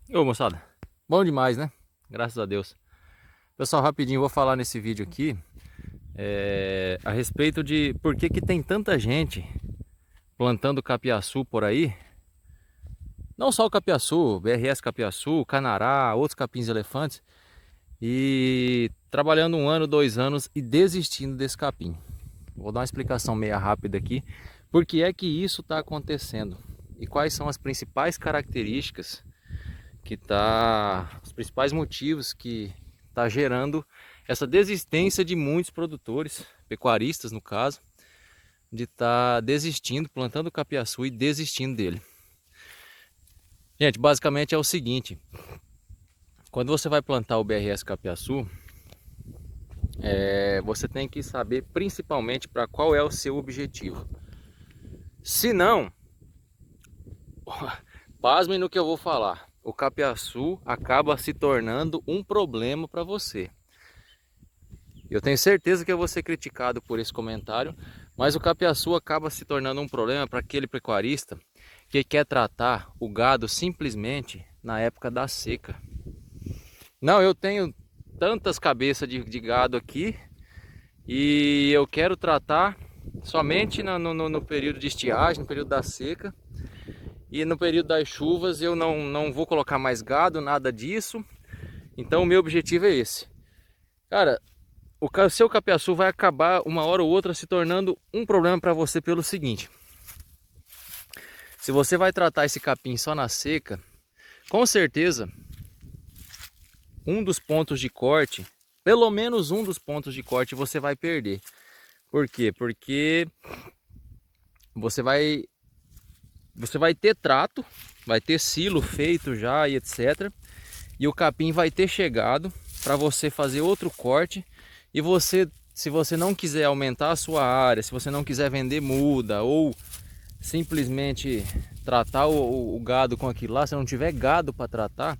Ô moçada, bom demais, né? Graças a Deus. Pessoal, rapidinho, vou falar nesse vídeo aqui a respeito de por que que tem tanta gente plantando capiaçu por aí. Não só o capiaçu, BRS capiaçu, canará, outros capins elefantes. E trabalhando 1 ano, 2 anos e desistindo desse capim. Vou dar uma explicação meia rápida aqui. Por que é que isso está acontecendo? E quais são as principais características os principais motivos que está gerando essa desistência de muitos produtores, pecuaristas no caso, de estar desistindo, plantando capiaçu e desistindo dele. Gente, basicamente é o seguinte: quando você vai plantar o BRS capiaçu, você tem que saber principalmente para qual é o seu objetivo. Se não, pasmem no que eu vou falar, o capiaçu acaba se tornando um problema para você. Eu tenho certeza que eu vou ser criticado por esse comentário, mas o capiaçu acaba se tornando um problema para aquele pecuarista que quer tratar o gado simplesmente na época da seca. Não, eu tenho tantas cabeças de gado aqui e eu quero tratar somente no período de estiagem, no período da seca, e no período das chuvas eu não vou colocar mais gado, nada disso. Então o meu objetivo é esse. Cara, o seu capiaçu vai acabar uma hora ou outra se tornando um problema para você pelo seguinte: se você vai tratar esse capim só na seca, com certeza um dos pontos de corte, pelo menos um dos pontos de corte você vai perder. Por quê? Porque você vai ter trato, vai ter silo feito já e etc. E o capim vai ter chegado para você fazer outro corte. E você, se você não quiser aumentar a sua área, se você não quiser vender muda ou simplesmente tratar o gado com aquilo lá, se não tiver gado para tratar,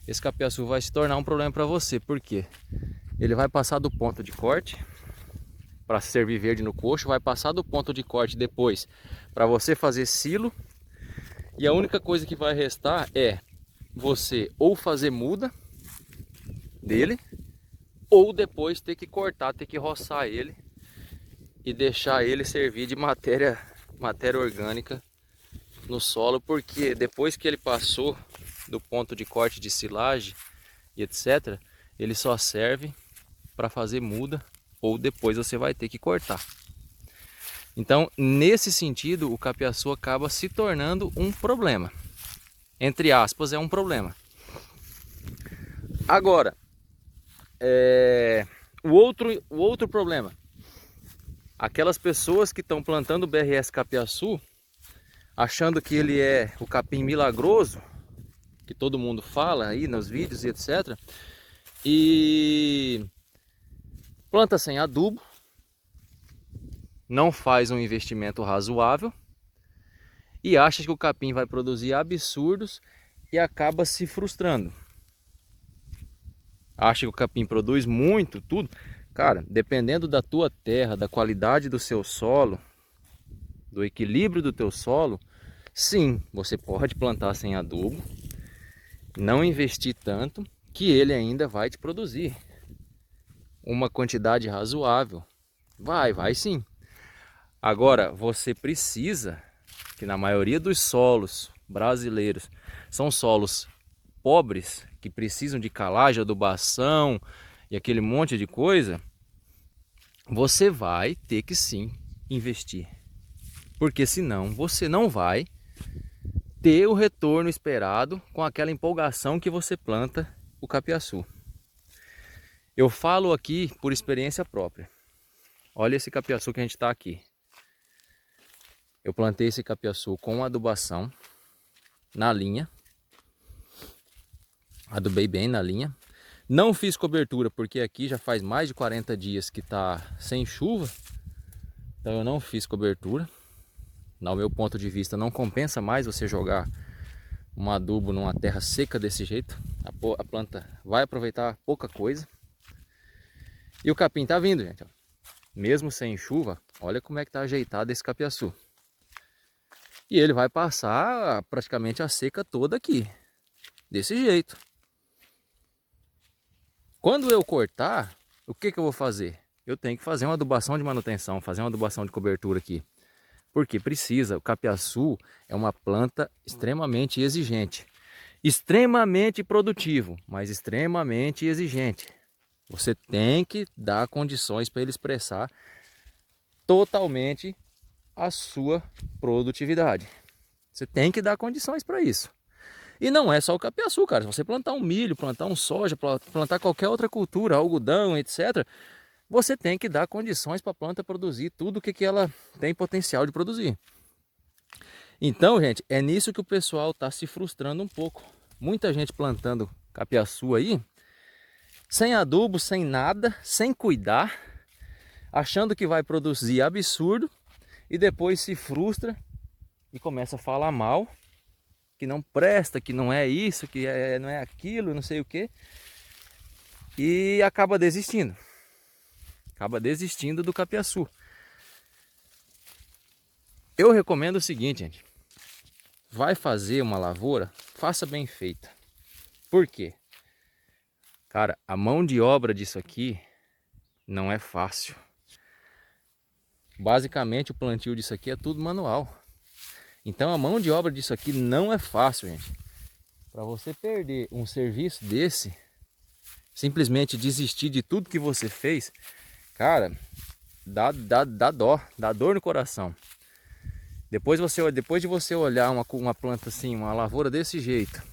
esse capiaçu vai se tornar um problema para você. Por quê? Ele vai passar do ponto de corte para servir verde no coxo, vai passar do ponto de corte depois para você fazer silo, e a única coisa que vai restar é você ou fazer muda dele, ou depois ter que cortar, ter que roçar ele e deixar ele servir de matéria orgânica no solo, porque depois que ele passou do ponto de corte de silagem e etc, ele só serve para fazer muda, ou depois você vai ter que cortar. Então, nesse sentido, o capiaçu acaba se tornando um problema. Entre aspas, é um problema. Agora, o outro problema, aquelas pessoas que estão plantando o BRS capiaçu, achando que ele é o capim milagroso, que todo mundo fala aí nos vídeos e etc. E planta sem adubo, não faz um investimento razoável e acha que o capim vai produzir absurdos e acaba se frustrando. Acha que o capim produz muito, tudo. Cara, dependendo da tua terra, da qualidade do seu solo, do equilíbrio do teu solo, sim, você pode plantar sem adubo, não investir tanto, que ele ainda vai te produzir uma quantidade razoável. Vai sim. Agora, você precisa, que na maioria dos solos brasileiros são solos pobres, que precisam de calagem, adubação e aquele monte de coisa, você vai ter que sim investir. Porque senão você não vai ter o retorno esperado com aquela empolgação que você planta o capiaçu. Eu falo aqui por experiência própria. Olha esse capiaçu que a gente está aqui. Eu plantei esse capiaçu com adubação na linha. Adubei bem na linha. Não fiz cobertura porque aqui já faz mais de 40 dias que está sem chuva. Então eu não fiz cobertura. No meu ponto de vista, não compensa mais você jogar um adubo numa terra seca desse jeito. A planta vai aproveitar pouca coisa. E o capim tá vindo, gente. Mesmo sem chuva, olha como é que tá ajeitado esse capiaçu. E ele vai passar praticamente a seca toda aqui. desse jeito. Quando eu cortar, o que eu vou fazer? Eu tenho que fazer uma adubação de manutenção, fazer uma adubação de cobertura aqui. Porque precisa, o capiaçu é uma planta extremamente exigente. Extremamente produtivo, mas extremamente exigente. Você tem que dar condições para ele expressar totalmente a sua produtividade. Você tem que dar condições para isso. E não é só o capiaçu, cara. Se você plantar um milho, plantar um soja, plantar qualquer outra cultura, algodão, etc., você tem que dar condições para a planta produzir tudo o que ela tem potencial de produzir. Então, gente, é nisso que o pessoal está se frustrando um pouco. Muita gente plantando capiaçu aí, sem adubo, sem nada, sem cuidar, achando que vai produzir absurdo e depois se frustra e começa a falar mal, que não presta, que não é isso, que não é aquilo, não sei o que, e acaba desistindo. Acaba desistindo do capiaçu. Eu recomendo o seguinte, gente. Vai fazer uma lavoura, faça bem feita. Por quê? Cara, a mão de obra disso aqui não é fácil. Basicamente o plantio disso aqui é tudo manual. Então a mão de obra disso aqui não é fácil, gente. Para você perder um serviço desse, simplesmente desistir de tudo que você fez, cara, dá dó, dá dor no coração. Depois de você olhar uma planta assim, uma lavoura desse jeito,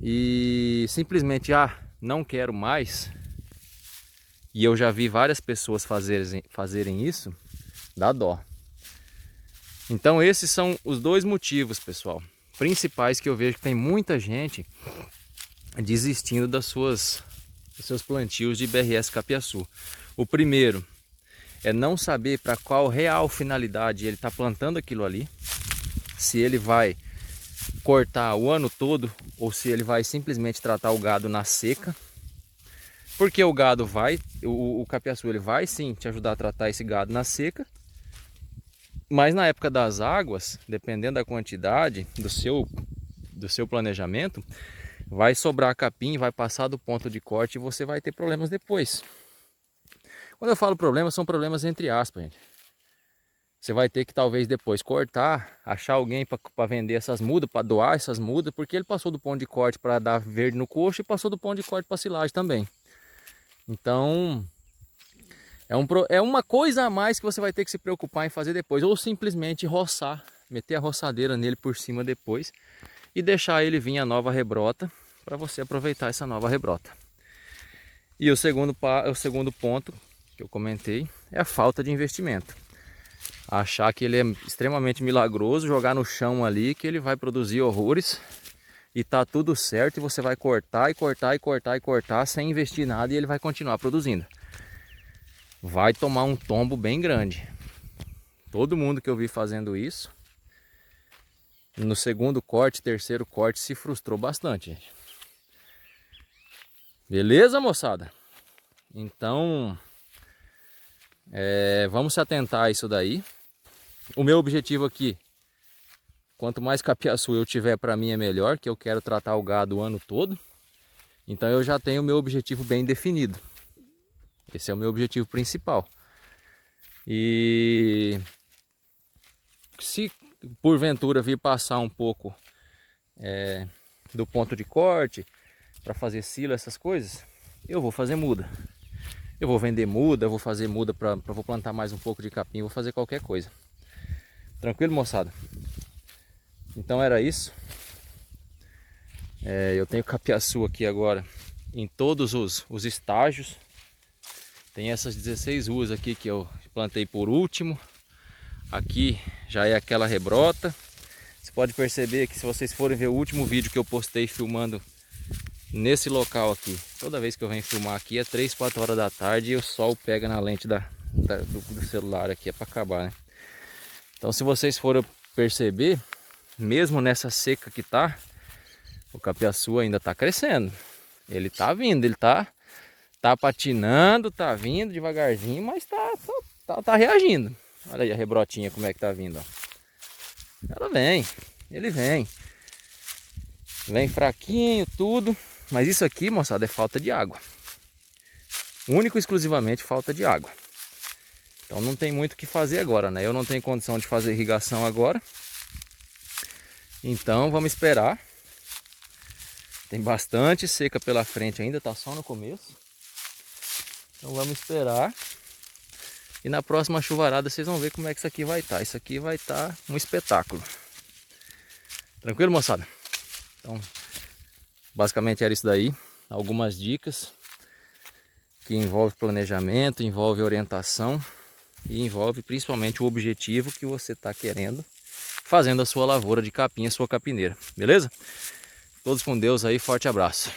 e simplesmente, não quero mais, e eu já vi várias pessoas fazerem isso, dá dó. Então esses são os dois motivos, pessoal, principais que eu vejo que tem muita gente desistindo dos seus plantios de BRS capiaçu. O primeiro é não saber para qual real finalidade ele está plantando aquilo ali. Se ele vai cortar o ano todo ou se ele vai simplesmente tratar o gado na seca. Porque o gado o capiaçu ele vai sim te ajudar a tratar esse gado na seca. Mas na época das águas, dependendo da quantidade do seu planejamento, vai sobrar capim, vai passar do ponto de corte e você vai ter problemas depois. Quando eu falo problemas, são problemas entre aspas, gente. Você vai ter que talvez depois cortar, achar alguém para vender essas mudas, para doar essas mudas, porque ele passou do ponto de corte para dar verde no coxo e passou do ponto de corte para silagem também. Então, é uma coisa a mais que você vai ter que se preocupar em fazer depois, ou simplesmente roçar, meter a roçadeira nele por cima depois e deixar ele vir a nova rebrota para você aproveitar essa nova rebrota. E o segundo ponto que eu comentei é a falta de investimento. Achar que ele é extremamente milagroso, jogar no chão ali que ele vai produzir horrores e tá tudo certo e você vai cortar e cortar e cortar e cortar sem investir nada e ele vai continuar produzindo. Vai tomar um tombo bem grande. Todo mundo que eu vi fazendo isso, no segundo corte, terceiro corte, se frustrou bastante, gente. Beleza, moçada? Então, vamos se atentar a isso daí. O meu objetivo aqui, quanto mais capiaçu eu tiver para mim é melhor, que eu quero tratar o gado o ano todo. Então eu já tenho o meu objetivo bem definido. Esse é o meu objetivo principal. E se porventura vir passar um pouco do ponto de corte para fazer silo, essas coisas, eu vou fazer muda. Eu vou vender muda, vou fazer muda vou plantar mais um pouco de capim, vou fazer qualquer coisa. Tranquilo, moçada? Então era isso. Eu tenho capiaçu aqui agora em todos os estágios. Tem essas 16 ruas aqui que eu plantei por último. Aqui já é aquela rebrota. Você pode perceber que se vocês forem ver o último vídeo que eu postei filmando nesse local aqui, toda vez que eu venho filmar aqui é 3, 4 horas da tarde e o sol pega na lente do celular aqui, é para acabar, né? Então se vocês forem perceber, mesmo nessa seca que tá, o capiaçu ainda tá crescendo. Ele tá vindo, ele tá patinando, tá vindo devagarzinho, mas tá reagindo. Olha aí a rebrotinha como é que tá vindo, ó. Ela vem, ele vem. Vem fraquinho, tudo. Mas isso aqui, moçada, é falta de água. Único e exclusivamente falta de água. Então não tem muito o que fazer agora, né? Eu não tenho condição de fazer irrigação agora. Então vamos esperar. Tem bastante seca pela frente ainda, tá só no começo. Então vamos esperar. E na próxima chuvarada vocês vão ver como é que isso aqui vai estar. Isso aqui vai estar um espetáculo. Tranquilo, moçada? Então, basicamente era isso daí. Algumas dicas que envolvem planejamento, envolve orientação e envolve principalmente o objetivo que você está querendo fazendo a sua lavoura de capim, a sua capineira. Beleza? Todos com Deus aí, forte abraço.